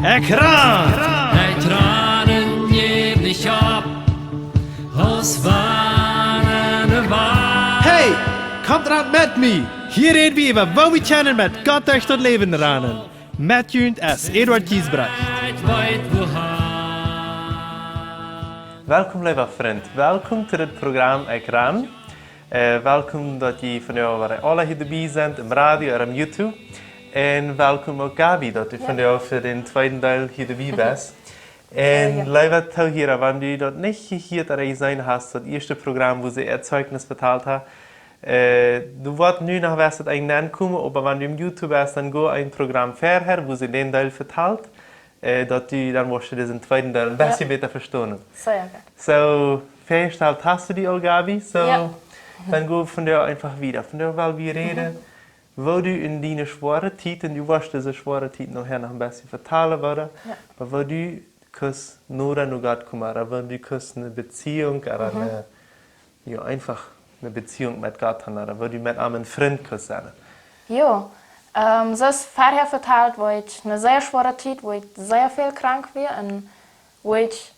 Ekran! Hij tranen jährlich ab aus warnen Wahr. Hey, kommt ran met me! Hier reden wir über, wo wir kennen mit Gott durch das Leben ranen. Met Jünd S. Eduard Kiesbrecht. Welkom lieve vriend, welkom tot het programma Ekran. Welkom dat je van jou waar alle hier erbij zijn, op radio en op YouTube. En welkom ook Gabi, dat u van jou voor de tweede deel hier erbij bent. En lieve Tauhira, wanneer je dat niet hier erbij zijn hast, dat eerste programma, wo ze Erzeugnis verteld hat, du wordt nu nog was het een aankomen, maar wanneer je op YouTube bent, dan go een programma verder, wo ze den deel vertelt. Dat du dann musst du diesen zweiten Teil ein bisschen besser verstehen. Sehr gut. So, festgestellt hast du die auch, Gabi? So, ja. Dann go von der einfach wieder. Von der, weil wir reden, wo du in deine schwere Zeit, und du wirst diese schwere Zeit nachher noch ein bisschen verteilen werden, aber wo du kannst nur Gott kommen, wo du kannst eine Beziehung, oder ja, einfach eine Beziehung mit Gott haben, oder wo du mit einem Freund kannst sein. Ja. So ist vorher verteilt, wo ich eine sehr schwere Zeit, wo ich sehr viel krank war und wo ich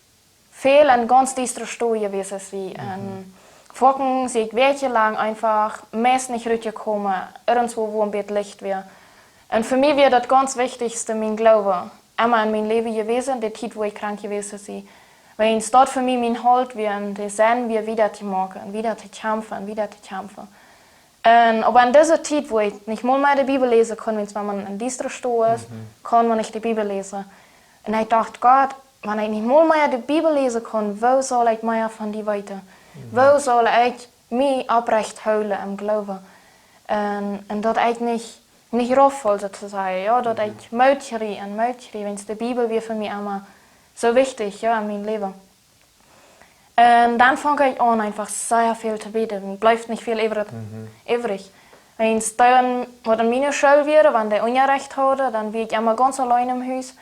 viel in ganz düstere Stuhl gewesen bin. Vorhin sehe ich wochenlang einfach meist nicht rausgekommen, irgendwo wo ein Bett Licht war. Und für mich war das ganz Wichtigste mein Glaube. Immer in meinem Leben gewesen, die Zeit, wo ich krank gewesen bin. Weil es dort für mich mein Halt war und die Sinn wir wieder zu machen, wieder zu kämpfen, wieder zu kämpfen. Aber in dieser Zeit, wo ich nicht mal mehr die Bibel lesen kann, wenn man in dieser Stuhl ist, kann man nicht die Bibel lesen. Und ich dachte, Gott, wenn ich nicht mal mehr die Bibel lesen kann, wo soll ich mehr von dir weiter? Wo soll ich mich aufrecht halten im Glauben? Und dass ich nicht raufvoll sozusagen, ja, dass ich Mötcheri, wenn es die Bibel wie für mich immer so wichtig, ja, in meinem Leben. Und dann fange ich an, einfach sehr viel zu beten. Es bleibt nicht viel übrig. Wenn es dann, was in meiner Schule wäre, wenn der Unrecht hatte, dann wäre ich immer ganz allein im Haus.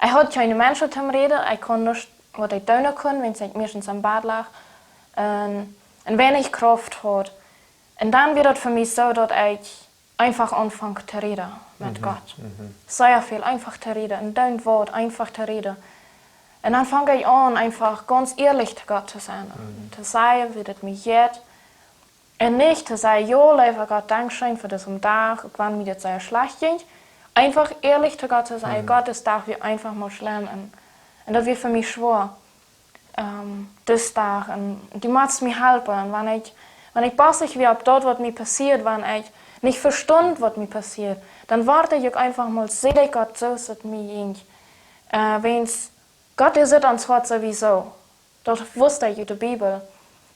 Ich hatte keine Menschen zum Reden, ich konnte nicht, was ich tun konnte, wenn ich meistens im Bad lag. Und wenig Kraft hatte. Und dann wird es für mich so, dass ich einfach anfange zu reden mit Gott. Sehr viel einfach zu reden, und dein Wort einfach zu reden. Und dann fange ich an, einfach ganz ehrlich zu Gott zu sein. Zu sagen, wie das mich geht. Und nicht zu sagen, ja, lieber Gott, Dankeschön für diesen Tag, wann mir das sehr schlecht ging. Einfach ehrlich zu Gott zu sagen, Gottes Tag wird einfach mal schlimm. Und das wird für mich schwer. Das Tag. Und du musst mir helfen. Und wenn ich passig wie ab dort, was mir passiert, wenn ich nicht verstand, was mir passiert, dann warte ich einfach mal, sehe Gott so, dass es mir ging. Wenn's Gott ist ans Hart sowieso. Das wusste ich in der Bibel.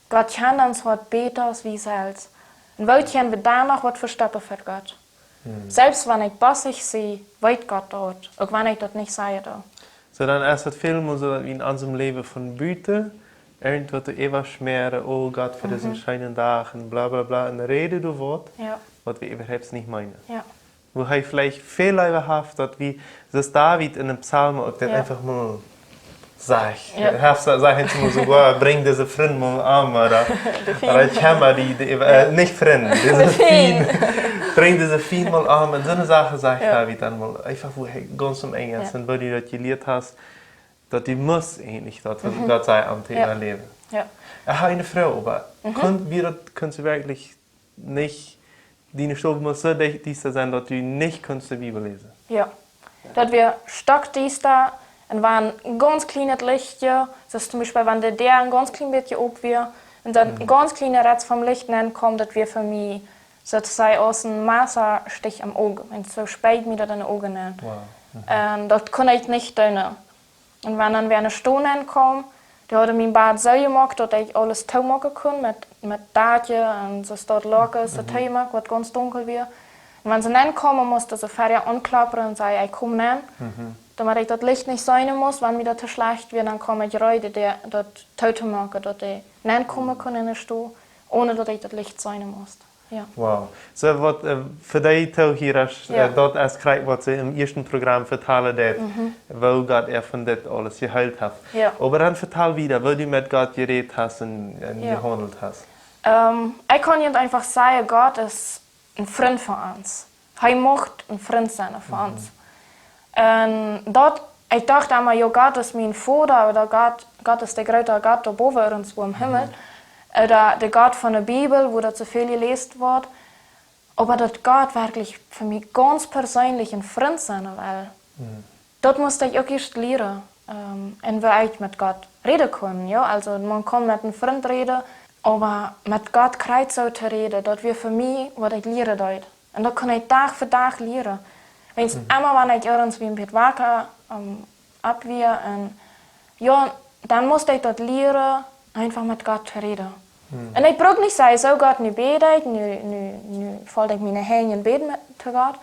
Gott kann ans Hart besser wie selbst. Und wollt wir da noch was verstoppen für Gott. Selbst wenn ich passig sehe, weiß Gott dort. Auch wenn ich das nicht sage. So dann ist es viel mehr so wie in unserem Leben von Büte. Irgendwas ewig schmeren, oh Gott, für diesen schönen Tag und bla bla bla. Und rede du Wort, was wir überhaupt nicht meinen. Ja. Wo er vielleicht viel lieber hat, dass wie das David in einem Psalm auch einfach mal sagt. Sag jetzt mal so, bring diese Freund mal an, oder ich kann nicht Freund, diese Fien, bring diese Fien mal an. Und so eine Sache sagt David dann mal, einfach wo er ganz am Ende ist und wo du das gelehrt hast, dass du musst eigentlich das, was Gott sei am Thema leben. Ja. Ich habe eine Frage, aber kannst du wirklich nicht, deine Stube muss so dicht sein, dass du nicht kannst die Bibel lesen? Ja. Dass wir stockdienst da und waren ein ganz kleines Lichtchen, das ist zum Beispiel, wenn der ein ganz kleines bisschen ob wir und dann ein ganz kleiner Rest vom Licht kommt, dass wir für mich sozusagen aus einem Messerstich am Auge, wenn es so spät mir das in den Augen nennt. Wow. Das kann ich nicht tun. Und wenn dann eine Stunde kommt, die hat mein Bad so gemacht, dass ich alles tau machen kann, mit Datje und so dort locker ist, das gemacht, was ganz dunkel wird. Und wenn sie dann kommen, musste sie fertig anklappern und sagen, ich komme dann. Damit ich das Licht nicht sein muss, wenn mir das zu schlecht wird, dann komme ich rein, das Tote machen, dass ich nicht kommen kann in den Stuhl, ohne dass ich das Licht sein muss. Ja. Wow. So wat für dich hier dort als krijgt wat ze im ersten Programm vertellen dat, wo Gott von das alles geheilt hat. Ja. Aber dann vertel wieder, wo du mit Gott geredet hast und gehandelt hast. Ich kann jetzt einfach sagen, Gott ist ein Freund von uns. Er möchte ein Freund sein von uns. Und dort ich dachte immer, ja, Gott ist mein Vater oder Gott ist der große Gott da boven uns im Himmel. Oder der Gott von der Bibel, wo da zu viel gelesen wird. Aber dass Gott wirklich für mich ganz persönlich ein Freund sein will. Das musste ich auch erst lernen. Und wie ich mit Gott reden kann. Ja? Also man kann mit einem Freund reden, aber mit Gott kreuz so zu reden, das wäre für mich, was ich lernen dort. Und das kann ich Tag für Tag lernen. Einmal, wenn ich irgendwie ein bisschen wacker abwehr, und ja, dann musste ich das lernen, einfach mit Gott zu reden. Und ich brauche nicht sagen, so Gott, nu bete ich, nu fold ich meine Hände und bete zu Gott.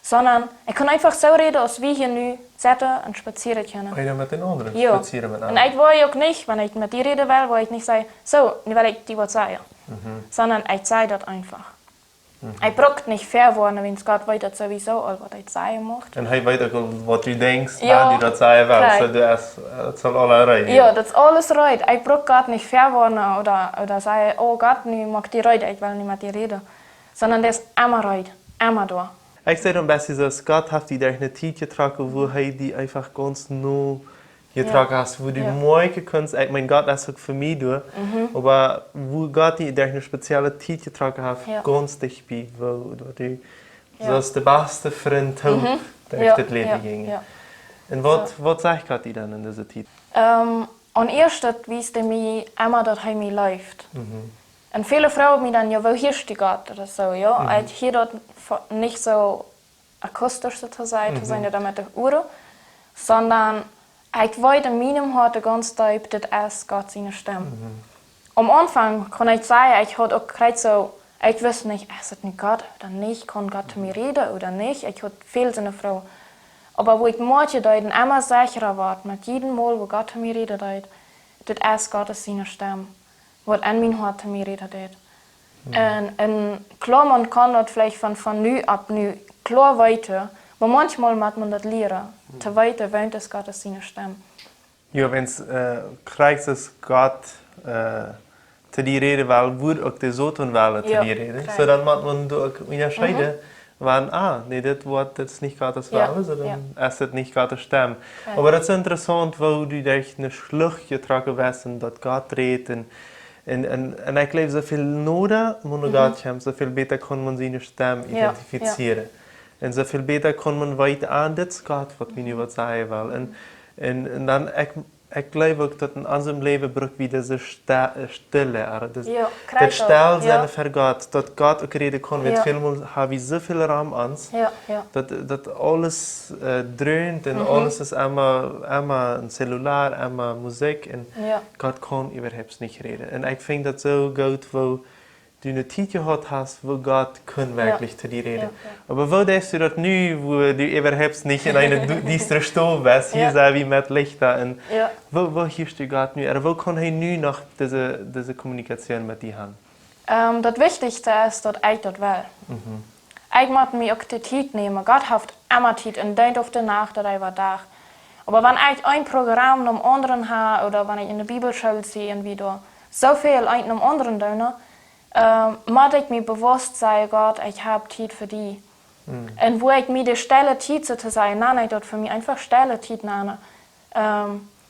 Sondern ich kann einfach so reden, als wir hier nu zitten und spazieren können. Einer mit den anderen, Ja. spazieren mit Und anderen. ich will auch nicht, wenn ich mit dir reden will, will ich nicht sagen, so, nu will ich dir was sagen. Sondern ich sage das einfach. Ich brauche nicht fair werden, wenn Gott weiß das sowieso, all was ich sagen möchte. En hij weet ook al wat u denkt, Ja, wanneer dat zei wel. kijk. So, het zal allerlei. Ja, das ist alles right. Ich brauche Gott nicht fair werden oder sagen, oh Gott, nu mag die right, ich will nicht mit dir reden. Sondern der ist immer right, immer da. Ik zei dan best zo, Gott heeft die daar een tijd getrokken, wo hij die einfach ganz nul getrokken heeft, wo du mooi kunt, ik mijn Gott is ook voor mij doen, aber wo Gott die daar een speciale tijd getrokken heeft, ganz dichtbij, wo du zoals de beste vriend ook durch het leven ging. En wat zegt Gott die dan in deze tijd? Und erst wist mir immer, dass er mir läuft. Und viele Frauen mir dann, ja, wo hier steht Gott oder so, ja. Ich hier dort nicht so akustisch zu sein oder mit der Uhr, sondern ich wollte in meinem Hart ganz deutlich, das ist Gott seine Stimme. Am Anfang kann ich sagen, ich hatte auch gerade so, ich wusste nicht, ist das nicht Gott oder nicht, kann Gott zu mir reden oder nicht. Ich hatte viel so eine Frau. Aber wo ich manche Leute immer sicherer war, mit jedem Mal, wo Gott zu mir redet, das ist Gottes seine Stimme, was an mein Hart zu mir redet. Und klar, man kann das vielleicht von nu ab nu klar weiter, aber manchmal muss man das lernen. Zu weiter wähnt es Gottes seine Stimme. Ja, wenn es krijgt es Gott te die reden wel, wordt ook de zoten wel te die reden. So dann muss man ook unterscheiden, wann, nee, das Wort ist nicht Gottes Welle, sondern es ist nicht Gottes Stimme. Aber das ist interessant, wo du durch eine Schlucht getragen wirst, dass Gott redet. Und ich glaube, so viel Noten muss Gott haben, so viel besser kann man seine Stimme identifizieren. Und so viel besser kann man weiter das ist Gott, was mir nicht sagen will. Und dann, ich glaube auch, dass in unserem Leben braucht wieder diese Stille. Das Stillsein für Gott, dass Gott auch reden kann. Weil vielmal haben wir so viel Raum an uns, dass alles dröhnt und alles ist immer ein Cellular, immer Musik. Und Gott kann überhaupt nicht reden. Und ich finde das so gut, wo du eine Zeit gehabt hast, wo Gott kann wirklich zu dir reden. Aber wo denkst du das nu, wo du überhaupt nicht in einer düsteren Stube bist, hier sei wie mit Lichter. Und wo hörst du Gott nu? Oder wo kann er nu noch diese Kommunikation mit dir haben? Das Wichtigste ist, dass ich das will. Ich muss mir auch die Zeit nehmen. Gott hat immer Zeit und nicht auf die Nacht oder über Tag. Aber wenn ich ein Programm nach dem anderen habe oder wenn ich in der Bibelschule sehe und wieder so viel ein nach dem anderen tue, muss ich mir bewusst sein, Gott, ich habe Zeit für die. Und wo ich mir die Stelle Zeit zu sagen, nein, ich dort für mich einfach Stelle Zeit nehme.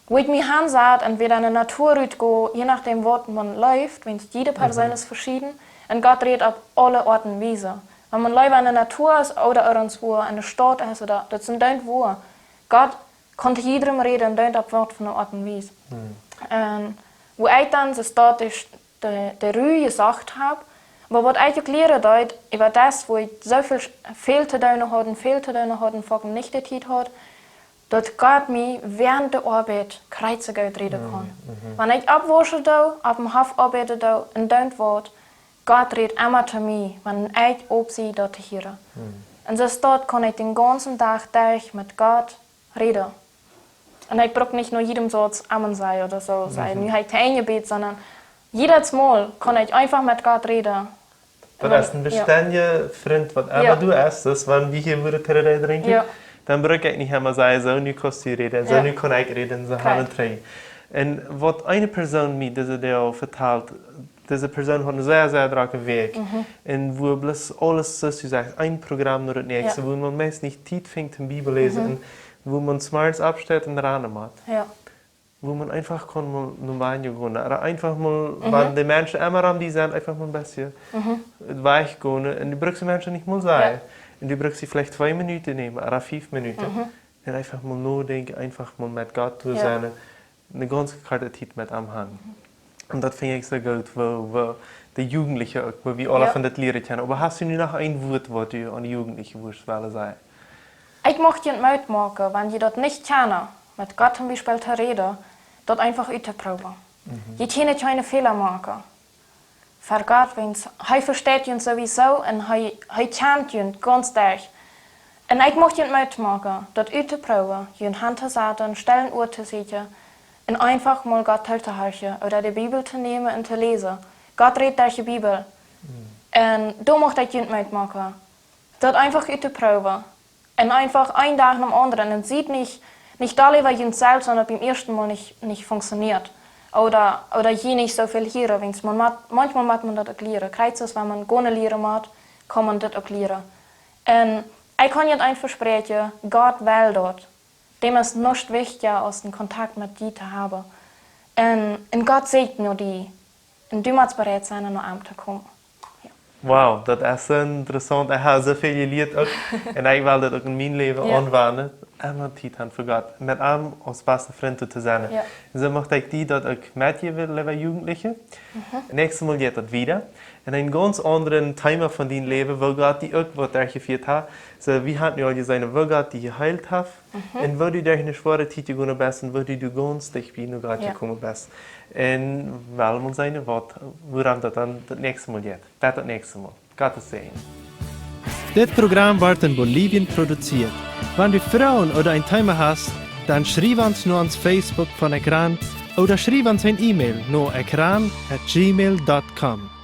Wo ich mich hinsetze und wieder in die Natur gehe, je nachdem, wo man läuft, wenn jede Person ist verschieden, und Gott redet auf alle Orten und Weise. Wenn man läuft in der Natur ist oder irgendwo in der Stadt ist, oder das sind dort wo. Gott konnte jedem reden und dort auf Wort von der Ort und Weise. Wo ich dann das dort der Ruhe gesagt habe, aber was ich auch lernen dort, über das, wo ich so viel zu tun hatte, und nicht die Zeit hatte, dass Gott mir während der Arbeit kreuzigkeit reden kann. Wenn ich abwasche, auf dem Hof arbeite und dort wird, Gott redet immer zu mir, wenn ich aufsehe, dort hier. Und das dort kann ich den ganzen Tag durch mit Gott reden. Und ich brauche nicht nur jedem Satz Amen sein oder so, sein, nur halt ein Gebet, sondern jedes Mal kann ich einfach mit Gott reden. Das ist ein beständiger Freund, was immer du hast, wenn wir hier Tee trinken, dann brauche ich nicht immer sagen, so, nu kannst du reden, so, nu kann ich reden, so haben wir. Und was eine Person mir diese Deel vertelt, diese Person hat einen sehr, sehr starken Weg. Und wo bloß alles, so du sagst, ein Programm nur das nächste, wo man meist nicht Zeit fängt, die Bibel lesen. wo man smarts abstellt und ran macht. Ja. Wo man einfach kann mal normal gehen. Oder einfach mal, wenn die Menschen immer an die sind, einfach mal ein bisschen weich gehen. Und die brauchst die Menschen nicht mal sein. Ja. Und die brauchst sie vielleicht 2 Minuten nehmen, oder 5 Minuten. Und einfach mal nachdenken, einfach mal mit Gott zu sein. Eine ganz kurze Zeit mit am Hand. Und das finde ich so gut, wo die Jugendlichen auch, wo wir alle von das Lied kennen. Aber hast du noch ein Wort, was du an die Jugendlichen wollen sagen? Ich möchte den Mut machen, wenn die das nicht kennen, mit Gott zum Beispiel zu reden, das einfach auszuprobieren. Die können keine Fehler machen. Für Gott, er versteht uns sowieso und er kennt uns ganz durch. Und ich möchte den Mut machen, das auszuprobieren, die Hand zu setzen, Stellen Uhr zu setzen und einfach mal Gott zu hören oder die Bibel zu nehmen und zu lesen. Gott redet durch die Bibel. Und da möchte ich den Mut machen, das einfach auszuprobieren. Und einfach ein Tag nach dem anderen. Und sieht nicht alle über uns selbst, sondern beim ersten Mal nicht funktioniert. Oder je nicht so viel lernen. Manchmal macht man das auch lernen. Kreuz ist, wenn man gar nicht lernen macht, kann man das auch lernen. Und ich kann jetzt einfach versprechen, Gott will dort. Dem ist nicht wichtiger, als den Kontakt mit dir zu haben. Und Gott sieht nur die. Und du musst bereit sein, nach ihm zu kommen. Wow, dat is zo interessant. Ik heb zoveel geleerd ook. En ik wil dat ook in mijn leven aanwenden. Immer tijd aan voor God. Met hem als beste vriend te zijn. Ja. En zo mocht ik die dat ook met je willen, lieve Jugendliche. Nächstes Mal geht das wieder. En een ganz anderen Thema von deinem Leben, wo Gott die ook wat geführt hat. So, wie hat nu al gezegd, wo Gott die geheilt hat. En wo du durch eine schwere Zeit gegangen bist und wo du ganz dicht bei Gott gekommen bist. En wel man zijn wat, woran dat dan het nächste Mal geht. Dat het nächste Mal. Gottes Segen. Das Programm wird in Bolivien produziert. Wenn du Frauen oder ein Thema hast, dann schreib uns nur ans Facebook von Ekran oder schreib uns ein E-Mail nur ekran@gmail.com.